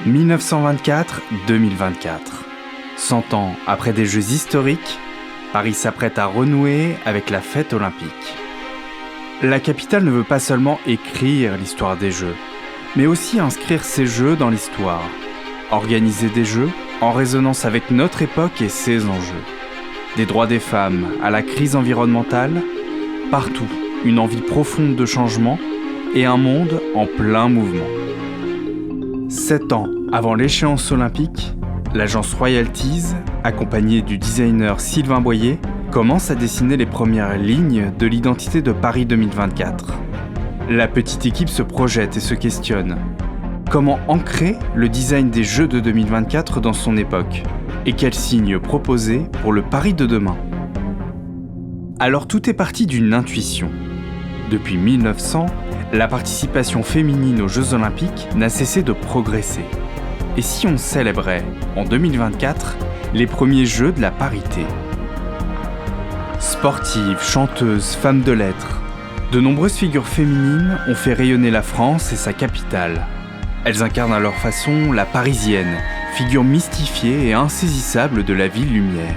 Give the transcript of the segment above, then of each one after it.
1924-2024. 100 ans après des Jeux historiques, Paris s'apprête à renouer avec la fête olympique. La capitale ne veut pas seulement écrire l'histoire des Jeux, mais aussi inscrire ces Jeux dans l'histoire. Organiser des Jeux en résonance avec notre époque et ses enjeux. Des droits des femmes à la crise environnementale, partout une envie profonde de changement et un monde en plein mouvement. 7 ans avant l'échéance olympique, l'agence Royalties, accompagnée du designer Sylvain Boyer, commence à dessiner les premières lignes de l'identité de Paris 2024. La petite équipe se projette et se questionne. Comment ancrer le design des Jeux de 2024 dans son époque ? Et quels signes proposer pour le Paris de demain ? Alors tout est parti d'une intuition. Depuis 1900, la participation féminine aux Jeux Olympiques n'a cessé de progresser. Et si on célébrait, en 2024, les premiers Jeux de la parité ? Sportives, chanteuses, femmes de lettres, de nombreuses figures féminines ont fait rayonner la France et sa capitale. Elles incarnent à leur façon la Parisienne, figure mystifiée et insaisissable de la ville lumière.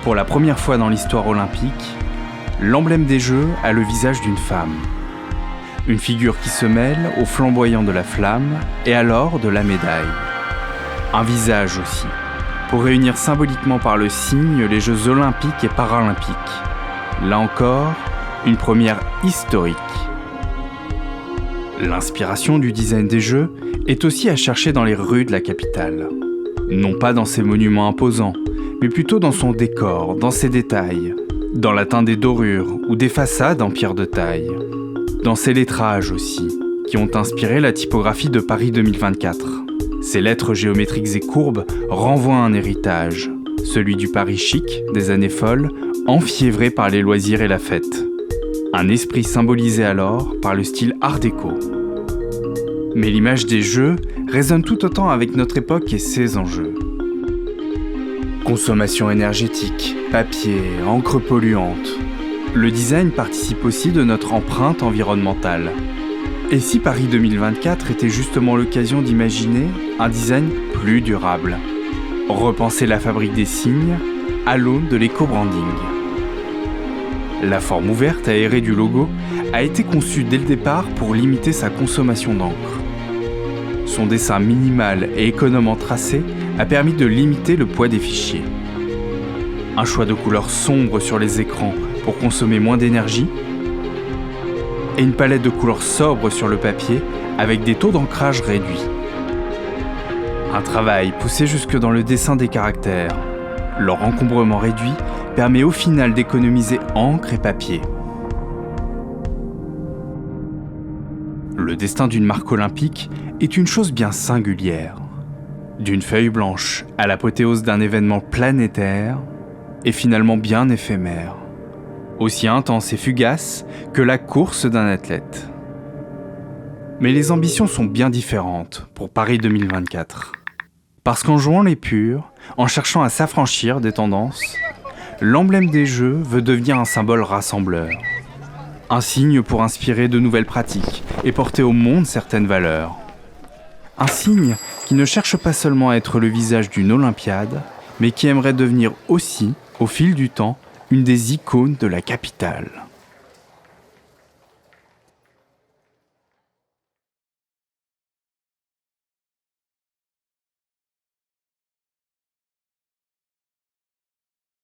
Pour la première fois dans l'histoire olympique, l'emblème des Jeux a le visage d'une femme. Une figure qui se mêle au flamboyant de la flamme et alors de la médaille. Un visage aussi, pour réunir symboliquement par le signe les Jeux olympiques et paralympiques. Là encore, une première historique. L'inspiration du design des Jeux est aussi à chercher dans les rues de la capitale. Non pas dans ses monuments imposants, mais plutôt dans son décor, dans ses détails, dans la teinte des dorures ou des façades en pierre de taille. Dans ses lettrages aussi, qui ont inspiré la typographie de Paris 2024. Ces lettres géométriques et courbes renvoient à un héritage, celui du Paris chic des années folles, enfiévré par les loisirs et la fête. Un esprit symbolisé alors par le style art déco. Mais l'image des Jeux résonne tout autant avec notre époque et ses enjeux. Consommation énergétique, papier, encre polluante. Le design participe aussi de notre empreinte environnementale. Et si Paris 2024 était justement l'occasion d'imaginer un design plus durable ? Repenser la fabrique des signes à l'aune de l'éco-branding. La forme ouverte aérée du logo a été conçue dès le départ pour limiter sa consommation d'encre. Son dessin minimal et économe en tracé a permis de limiter le poids des fichiers. Un choix de couleurs sombres sur les écrans pour consommer moins d'énergie et une palette de couleurs sobres sur le papier avec des taux d'ancrage réduits. Un travail poussé jusque dans le dessin des caractères. Leur encombrement réduit permet au final d'économiser encre et papier. Le destin d'une marque olympique est une chose bien singulière. D'une feuille blanche à l'apothéose d'un événement planétaire et finalement bien éphémère. Aussi intense et fugace que la course d'un athlète. Mais les ambitions sont bien différentes pour Paris 2024. Parce qu'en jouant les purs, en cherchant à s'affranchir des tendances, l'emblème des Jeux veut devenir un symbole rassembleur. Un signe pour inspirer de nouvelles pratiques et porter au monde certaines valeurs. Un signe qui ne cherche pas seulement à être le visage d'une Olympiade, mais qui aimerait devenir aussi, au fil du temps, une des icônes de la capitale.